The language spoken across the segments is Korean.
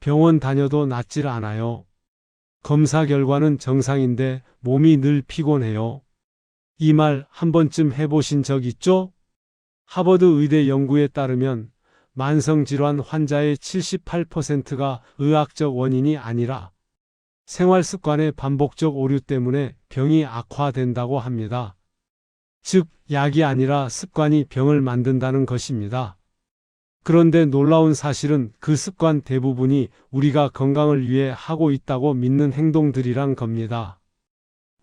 병원 다녀도 낫질 않아요. 검사 결과는 정상인데 몸이 늘 피곤해요. 이 말 한 번쯤 해보신 적 있죠? 하버드 의대 연구에 따르면 만성질환 환자의 78%가 의학적 원인이 아니라 생활 습관의 반복적 오류 때문에 병이 악화된다고 합니다. 즉, 약이 아니라 습관이 병을 만든다는 것입니다. 그런데 놀라운 사실은 그 습관 대부분이 우리가 건강을 위해 하고 있다고 믿는 행동들이란 겁니다.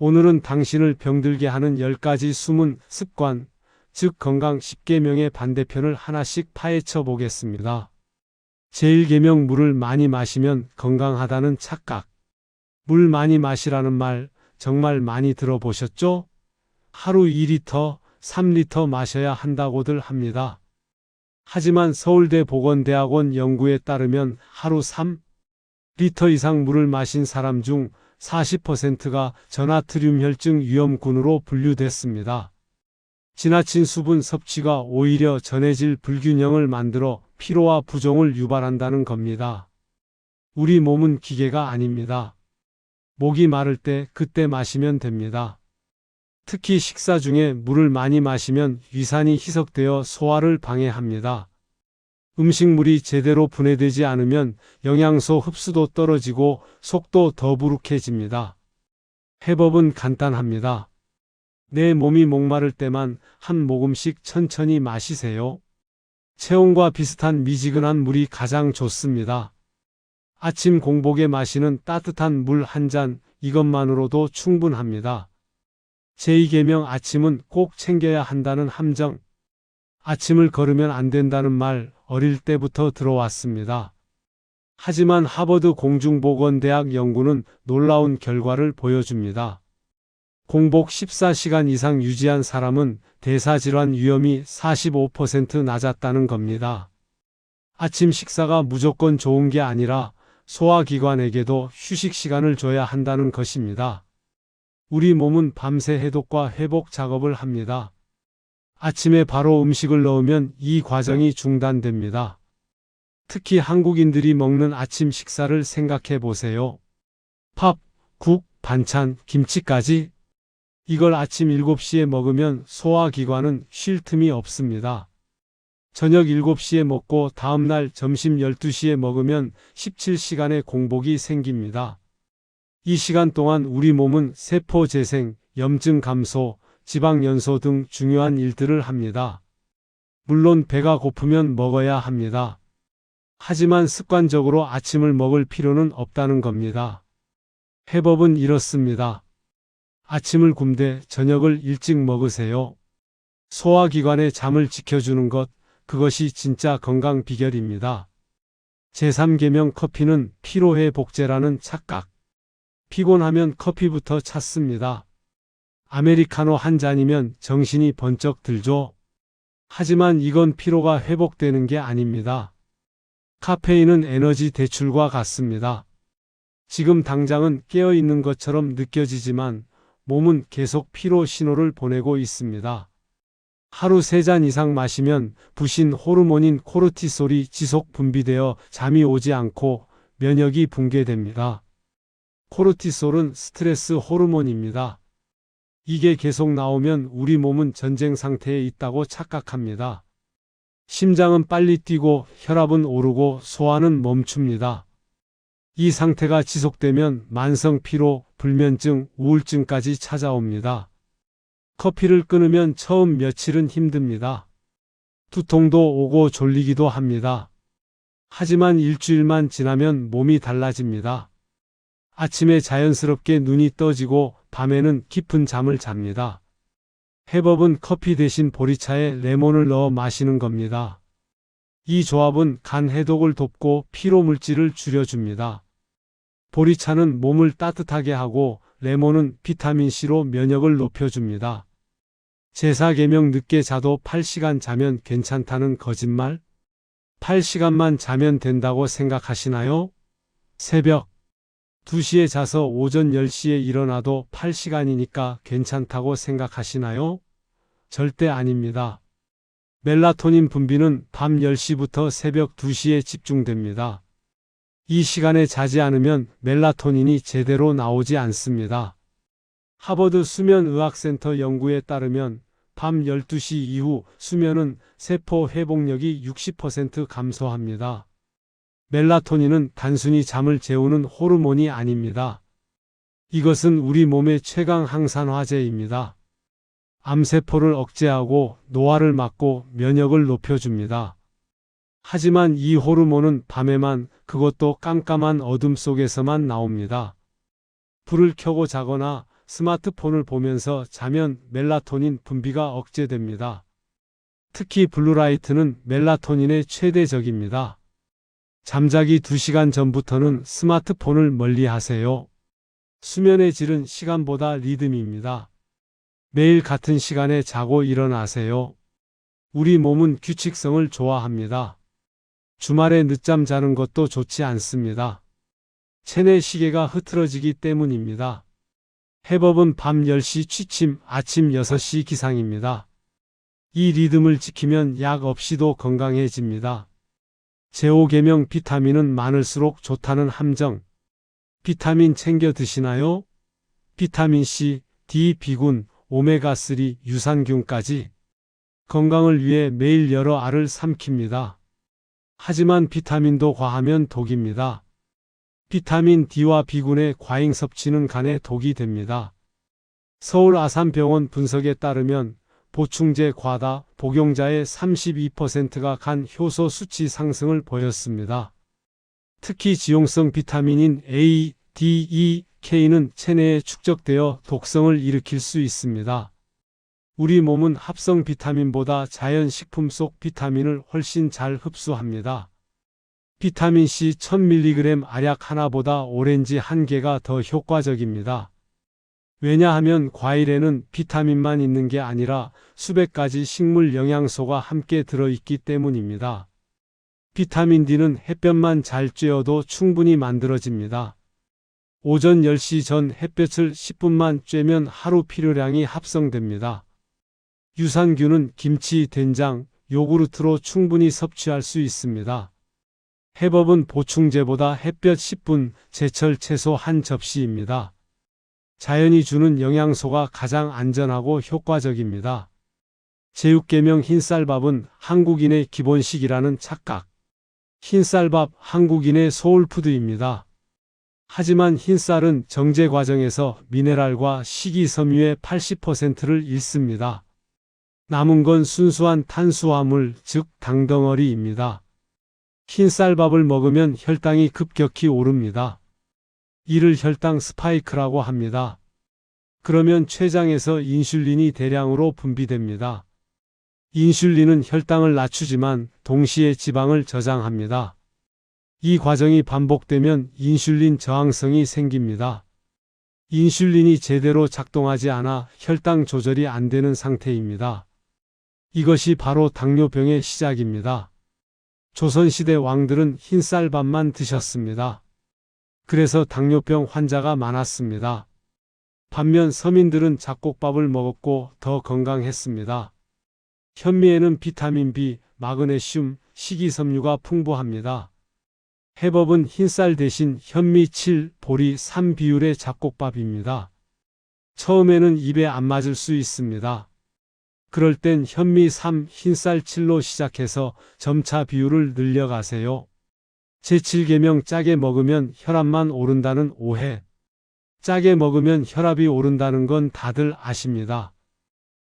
오늘은 당신을 병들게 하는 10가지 숨은 습관, 즉 건강 10계명의 반대편을 하나씩 파헤쳐 보겠습니다. 제1계명 물을 많이 마시면 건강하다는 착각. 물 많이 마시라는 말 정말 많이 들어보셨죠? 하루 2리터, 3리터 마셔야 한다고들 합니다. 하지만 서울대 보건대학원 연구에 따르면 하루 3리터 이상 물을 마신 사람 중 40%가 저나트륨 혈증 위험군으로 분류됐습니다. 지나친 수분 섭취가 오히려 전해질 불균형을 만들어 피로와 부종을 유발한다는 겁니다. 우리 몸은 기계가 아닙니다. 목이 마를 때 그때 마시면 됩니다. 특히 식사 중에 물을 많이 마시면 위산이 희석되어 소화를 방해합니다. 음식물이 제대로 분해되지 않으면 영양소 흡수도 떨어지고 속도 더부룩해집니다. 해법은 간단합니다. 내 몸이 목마를 때만 한 모금씩 천천히 마시세요. 체온과 비슷한 미지근한 물이 가장 좋습니다. 아침 공복에 마시는 따뜻한 물 한 잔, 이것만으로도 충분합니다. 제2계명 아침은 꼭 챙겨야 한다는 함정. 아침을 거르면 안 된다는 말 어릴 때부터 들어왔습니다. 하지만 하버드 공중보건대학 연구는 놀라운 결과를 보여줍니다. 공복 14시간 이상 유지한 사람은 대사질환 위험이 45% 낮았다는 겁니다. 아침 식사가 무조건 좋은 게 아니라 소화기관에게도 휴식 시간을 줘야 한다는 것입니다. 우리 몸은 밤새 해독과 회복 작업을 합니다. 아침에 바로 음식을 넣으면 이 과정이 중단됩니다. 특히 한국인들이 먹는 아침 식사를 생각해 보세요. 밥, 국, 반찬, 김치까지. 이걸 아침 7시에 먹으면 소화기관은 쉴 틈이 없습니다. 저녁 7시에 먹고 다음날 점심 12시에 먹으면 17시간의 공복이 생깁니다. 이 시간 동안 우리 몸은 세포 재생, 염증 감소, 지방 연소 등 중요한 일들을 합니다. 물론 배가 고프면 먹어야 합니다. 하지만 습관적으로 아침을 먹을 필요는 없다는 겁니다. 해법은 이렇습니다. 아침을 굶되 저녁을 일찍 먹으세요. 소화기관의 잠을 지켜주는 것, 그것이 진짜 건강 비결입니다. 제3계명 커피는 피로회 복제라는 착각. 피곤하면 커피부터 찾습니다. 아메리카노 한 잔이면 정신이 번쩍 들죠. 하지만 이건 피로가 회복되는 게 아닙니다. 카페인은 에너지 대출과 같습니다. 지금 당장은 깨어있는 것처럼 느껴지지만 몸은 계속 피로 신호를 보내고 있습니다. 하루 3잔 이상 마시면 부신 호르몬인 코르티솔이 지속 분비되어 잠이 오지 않고 면역이 붕괴됩니다. 코르티솔은 스트레스 호르몬입니다. 이게 계속 나오면 우리 몸은 전쟁 상태에 있다고 착각합니다. 심장은 빨리 뛰고 혈압은 오르고 소화는 멈춥니다. 이 상태가 지속되면 만성 피로, 불면증, 우울증까지 찾아옵니다. 커피를 끊으면 처음 며칠은 힘듭니다. 두통도 오고 졸리기도 합니다. 하지만 일주일만 지나면 몸이 달라집니다. 아침에 자연스럽게 눈이 떠지고 밤에는 깊은 잠을 잡니다. 해법은 커피 대신 보리차에 레몬을 넣어 마시는 겁니다. 이 조합은 간 해독을 돕고 피로 물질을 줄여줍니다. 보리차는 몸을 따뜻하게 하고 레몬은 비타민C로 면역을 높여줍니다. 제4계명 늦게 자도 8시간 자면 괜찮다는 거짓말? 8시간만 자면 된다고 생각하시나요? 새벽 2시에 자서 오전 10시에 일어나도 8시간이니까 괜찮다고 생각하시나요? 절대 아닙니다. 멜라토닌 분비는 밤 10시부터 새벽 2시에 집중됩니다. 이 시간에 자지 않으면 멜라토닌이 제대로 나오지 않습니다. 하버드 수면의학센터 연구에 따르면 밤 12시 이후 수면은 세포 회복력이 60% 감소합니다. 멜라토닌은 단순히 잠을 재우는 호르몬이 아닙니다. 이것은 우리 몸의 최강 항산화제입니다. 암세포를 억제하고 노화를 막고 면역을 높여줍니다. 하지만 이 호르몬은 밤에만, 그것도 깜깜한 어둠 속에서만 나옵니다. 불을 켜고 자거나 스마트폰을 보면서 자면 멜라토닌 분비가 억제됩니다. 특히 블루라이트는 멜라토닌의 최대 적입니다. 잠자기 2시간 전부터는 스마트폰을 멀리 하세요. 수면의 질은 시간보다 리듬입니다. 매일 같은 시간에 자고 일어나세요. 우리 몸은 규칙성을 좋아합니다. 주말에 늦잠 자는 것도 좋지 않습니다. 체내 시계가 흐트러지기 때문입니다. 해법은 밤 10시 취침, 아침 6시 기상입니다. 이 리듬을 지키면 약 없이도 건강해집니다. 제5계명 비타민은 많을수록 좋다는 함정. 비타민 챙겨 드시나요? 비타민 C, D, B군, 오메가3, 유산균까지 건강을 위해 매일 여러 알을 삼킵니다. 하지만 비타민도 과하면 독입니다. 비타민 D와 B군의 과잉 섭취는 간에 독이 됩니다. 서울 아산병원 분석에 따르면 보충제 과다 복용자의 32%가 간 효소 수치 상승을 보였습니다. 특히 지용성 비타민인 A, D, E, K는 체내에 축적되어 독성을 일으킬 수 있습니다. 우리 몸은 합성 비타민보다 자연 식품 속 비타민을 훨씬 잘 흡수합니다. 비타민C 1000mg 알약 하나보다 오렌지 한 개가 더 효과적입니다. 왜냐하면 과일에는 비타민만 있는 게 아니라 수백 가지 식물 영양소가 함께 들어있기 때문입니다. 비타민 D는 햇볕만 잘 쬐어도 충분히 만들어집니다. 오전 10시 전 햇볕을 10분만 쬐면 하루 필요량이 합성됩니다. 유산균은 김치, 된장, 요구르트로 충분히 섭취할 수 있습니다. 해법은 보충제보다 햇볕 10분, 제철 채소 한 접시입니다. 자연이 주는 영양소가 가장 안전하고 효과적입니다. 제6계명 흰쌀밥은 한국인의 기본식이라는 착각. 흰쌀밥 한국인의 소울푸드입니다. 하지만 흰쌀은 정제 과정에서 미네랄과 식이섬유의 80%를 잃습니다. 남은 건 순수한 탄수화물, 즉 당덩어리입니다. 흰쌀밥을 먹으면 혈당이 급격히 오릅니다. 이를 혈당 스파이크라고 합니다. 그러면 췌장에서 인슐린이 대량으로 분비됩니다. 인슐린은 혈당을 낮추지만 동시에 지방을 저장합니다. 이 과정이 반복되면 인슐린 저항성이 생깁니다. 인슐린이 제대로 작동하지 않아 혈당 조절이 안 되는 상태입니다. 이것이 바로 당뇨병의 시작입니다. 조선시대 왕들은 흰쌀밥만 드셨습니다. 그래서 당뇨병 환자가 많았습니다. 반면 서민들은 잡곡밥을 먹었고 더 건강했습니다. 현미에는 비타민 B, 마그네슘, 식이섬유가 풍부합니다. 해법은 흰쌀 대신 현미 7, 보리 3 비율의 잡곡밥입니다. 처음에는 입에 안 맞을 수 있습니다. 그럴 땐 현미 3, 흰쌀 7로 시작해서 점차 비율을 늘려가세요. 제7계명 짜게 먹으면 혈압만 오른다는 오해. 짜게 먹으면 혈압이 오른다는 건 다들 아십니다.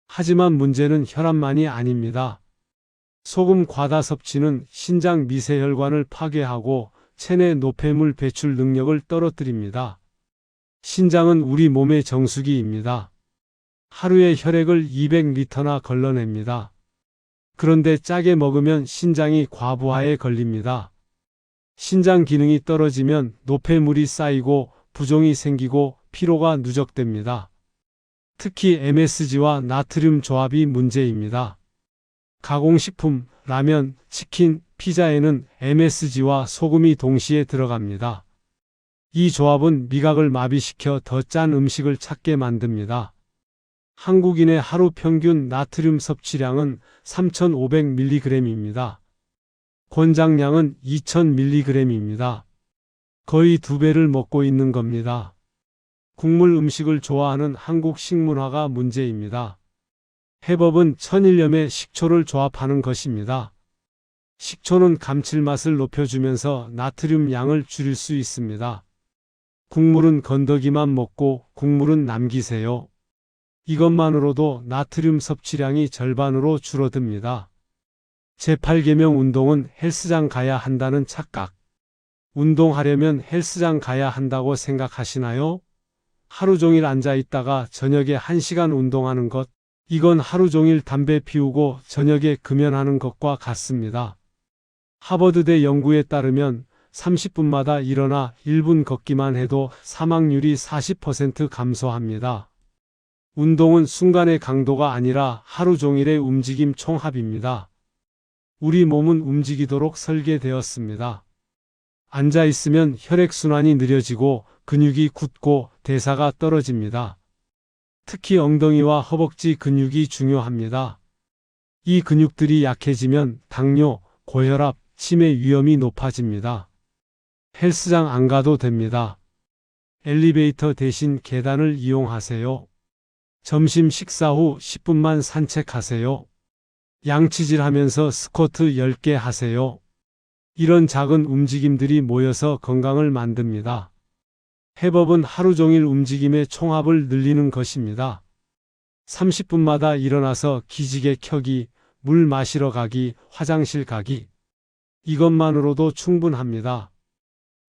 하지만 문제는 혈압만이 아닙니다. 소금 과다 섭취는 신장 미세혈관을 파괴하고 체내 노폐물 배출 능력을 떨어뜨립니다. 신장은 우리 몸의 정수기입니다. 하루에 혈액을 200리터나 걸러냅니다. 그런데 짜게 먹으면 신장이 과부하에 걸립니다. 신장 기능이 떨어지면 노폐물이 쌓이고 부종이 생기고 피로가 누적됩니다. 특히 MSG와 나트륨 조합이 문제입니다. 가공식품, 라면, 치킨, 피자에는 MSG와 소금이 동시에 들어갑니다. 이 조합은 미각을 마비시켜 더 짠 음식을 찾게 만듭니다. 한국인의 하루 평균 나트륨 섭취량은 3,500mg입니다. 권장량은 2,000mg입니다. 거의 2배를 먹고 있는 겁니다. 국물 음식을 좋아하는 한국 식문화가 문제입니다. 해법은 천일염에 식초를 조합하는 것입니다. 식초는 감칠맛을 높여주면서 나트륨 양을 줄일 수 있습니다. 국물은 건더기만 먹고 국물은 남기세요. 이것만으로도 나트륨 섭취량이 절반으로 줄어듭니다. 제8계명 운동은 헬스장 가야 한다는 착각. 운동하려면 헬스장 가야 한다고 생각하시나요? 하루 종일 앉아 있다가 저녁에 1시간 운동하는 것, 이건 하루 종일 담배 피우고 저녁에 금연하는 것과 같습니다. 하버드대 연구에 따르면 30분마다 일어나 1분 걷기만 해도 사망률이 40% 감소합니다. 운동은 순간의 강도가 아니라 하루 종일의 움직임 총합입니다. 우리 몸은 움직이도록 설계되었습니다. 앉아 있으면 혈액순환이 느려지고 근육이 굳고 대사가 떨어집니다. 특히 엉덩이와 허벅지 근육이 중요합니다. 이 근육들이 약해지면 당뇨, 고혈압, 치매 위험이 높아집니다. 헬스장 안 가도 됩니다. 엘리베이터 대신 계단을 이용하세요. 점심 식사 후 10분만 산책하세요. 양치질하면서 스쿼트 10개 하세요. 이런 작은 움직임들이 모여서 건강을 만듭니다. 해법은 하루 종일 움직임의 총합을 늘리는 것입니다. 30분마다 일어나서 기지개 켜기, 물 마시러 가기, 화장실 가기. 이것만으로도 충분합니다.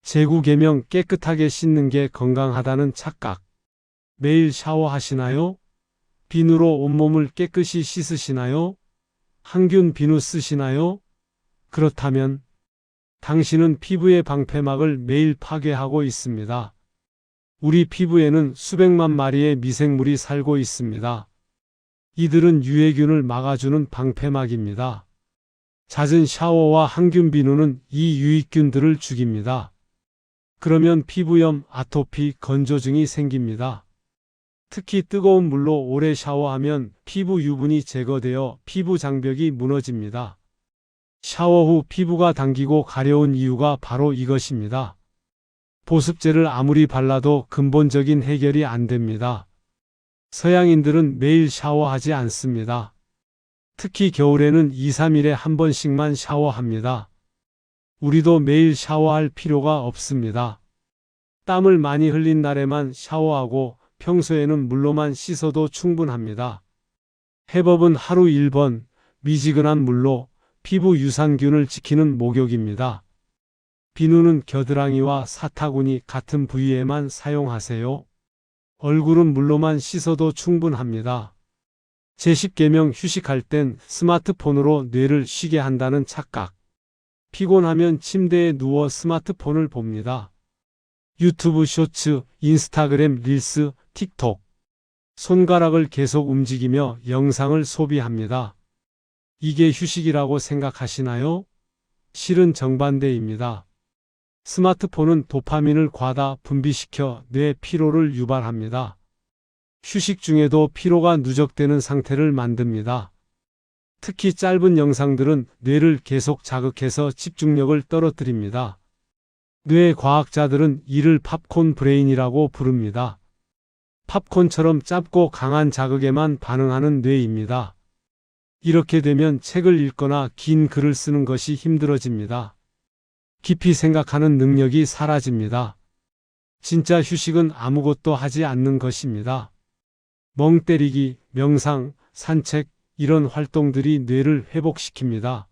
제9계명 깨끗하게 씻는 게 건강하다는 착각. 매일 샤워하시나요? 비누로 온몸을 깨끗이 씻으시나요? 항균 비누 쓰시나요? 그렇다면 당신은 피부의 방패막을 매일 파괴하고 있습니다. 우리 피부에는 수백만 마리의 미생물이 살고 있습니다. 이들은 유해균을 막아주는 방패막입니다. 잦은 샤워와 항균 비누는 이 유익균들을 죽입니다. 그러면 피부염, 아토피, 건조증이 생깁니다. 특히 뜨거운 물로 오래 샤워하면 피부 유분이 제거되어 피부 장벽이 무너집니다. 샤워 후 피부가 당기고 가려운 이유가 바로 이것입니다. 보습제를 아무리 발라도 근본적인 해결이 안 됩니다. 서양인들은 매일 샤워하지 않습니다. 특히 겨울에는 2, 3일에 한 번씩만 샤워합니다. 우리도 매일 샤워할 필요가 없습니다. 땀을 많이 흘린 날에만 샤워하고 평소에는 물로만 씻어도 충분합니다. 해법은 하루 1번 미지근한 물로 피부 유산균을 지키는 목욕입니다. 비누는 겨드랑이와 사타구니 같은 부위에만 사용하세요. 얼굴은 물로만 씻어도 충분합니다. 제10계명 휴식할 땐 스마트폰으로 뇌를 쉬게 한다는 착각. 피곤하면 침대에 누워 스마트폰을 봅니다. 유튜브 쇼츠, 인스타그램 릴스, 틱톡. 손가락을 계속 움직이며 영상을 소비합니다. 이게 휴식이라고 생각하시나요? 실은 정반대입니다. 스마트폰은 도파민을 과다 분비시켜 뇌 피로를 유발합니다. 휴식 중에도 피로가 누적되는 상태를 만듭니다. 특히 짧은 영상들은 뇌를 계속 자극해서 집중력을 떨어뜨립니다. 뇌 과학자들은 이를 팝콘 브레인이라고 부릅니다. 팝콘처럼 짧고 강한 자극에만 반응하는 뇌입니다. 이렇게 되면 책을 읽거나 긴 글을 쓰는 것이 힘들어집니다. 깊이 생각하는 능력이 사라집니다. 진짜 휴식은 아무것도 하지 않는 것입니다. 멍 때리기, 명상, 산책, 이런 활동들이 뇌를 회복시킵니다.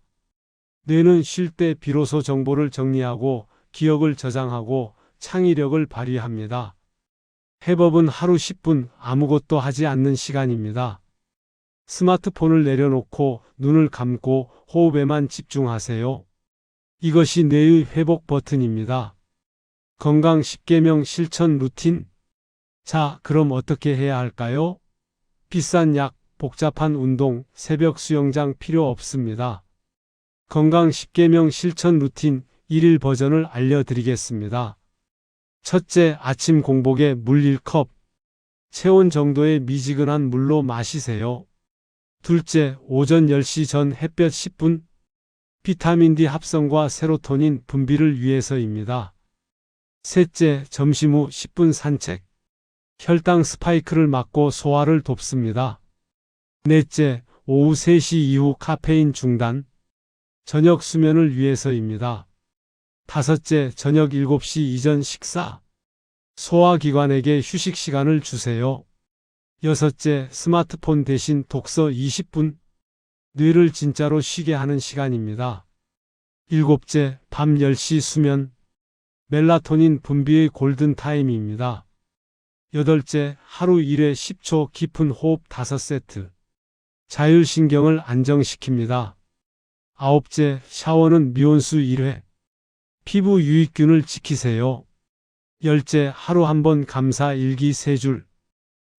뇌는 쉴 때 비로소 정보를 정리하고 기억을 저장하고 창의력을 발휘합니다. 해법은 하루 10분 아무것도 하지 않는 시간입니다. 스마트폰을 내려놓고 눈을 감고 호흡에만 집중하세요. 이것이 뇌의 회복 버튼입니다. 건강 10계명 실천 루틴. 자, 그럼 어떻게 해야 할까요? 비싼 약, 복잡한 운동, 새벽 수영장 필요 없습니다. 건강 10계명 실천 루틴 1일 버전을 알려드리겠습니다. 첫째, 아침 공복에 물 1컵. 체온 정도의 미지근한 물로 마시세요. 둘째, 오전 10시 전 햇볕 10분. 비타민 D 합성과 세로토닌 분비를 위해서입니다. 셋째, 점심 후 10분 산책. 혈당 스파이크를 막고 소화를 돕습니다. 넷째, 오후 3시 이후 카페인 중단. 저녁 수면을 위해서입니다. 다섯째, 저녁 7시 이전 식사. 소화기관에게 휴식 시간을 주세요. 여섯째, 스마트폰 대신 독서 20분. 뇌를 진짜로 쉬게 하는 시간입니다. 일곱째, 밤 10시 수면. 멜라토닌 분비의 골든타임입니다. 여덟째, 하루 1회 10초 깊은 호흡 5세트. 자율신경을 안정시킵니다. 아홉째, 샤워는 미온수 1회. 피부 유익균을 지키세요. 열째, 하루 한 번 감사 일기 3줄.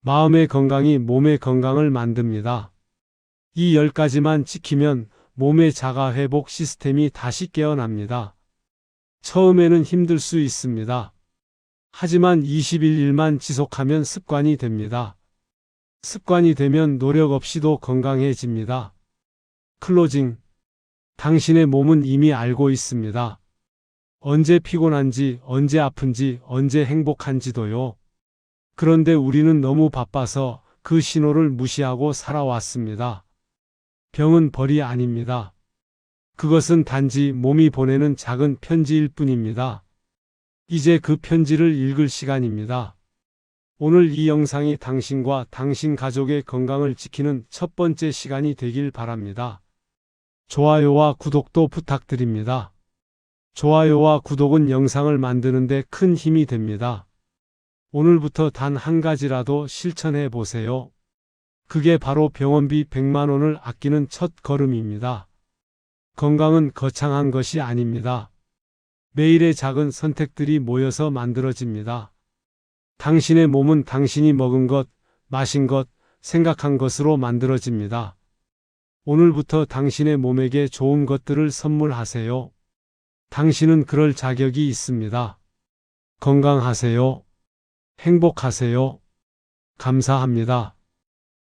마음의 건강이 몸의 건강을 만듭니다. 이 10가지만 지키면 몸의 자가회복 시스템이 다시 깨어납니다. 처음에는 힘들 수 있습니다. 하지만 21일만 지속하면 습관이 됩니다. 습관이 되면 노력 없이도 건강해집니다. 클로징. 당신의 몸은 이미 알고 있습니다. 언제 피곤한지, 언제 아픈지, 언제 행복한지도요. 그런데 우리는 너무 바빠서 그 신호를 무시하고 살아왔습니다. 병은 벌이 아닙니다. 그것은 단지 몸이 보내는 작은 편지일 뿐입니다. 이제 그 편지를 읽을 시간입니다. 오늘 이 영상이 당신과 당신 가족의 건강을 지키는 첫 번째 시간이 되길 바랍니다. 좋아요와 구독도 부탁드립니다. 좋아요와 구독은 영상을 만드는 데 큰 힘이 됩니다. 오늘부터 단 한 가지라도 실천해 보세요. 그게 바로 병원비 100만 원을 아끼는 첫 걸음입니다. 건강은 거창한 것이 아닙니다. 매일의 작은 선택들이 모여서 만들어집니다. 당신의 몸은 당신이 먹은 것, 마신 것, 생각한 것으로 만들어집니다. 오늘부터 당신의 몸에게 좋은 것들을 선물하세요. 당신은 그럴 자격이 있습니다. 건강하세요. 행복하세요. 감사합니다.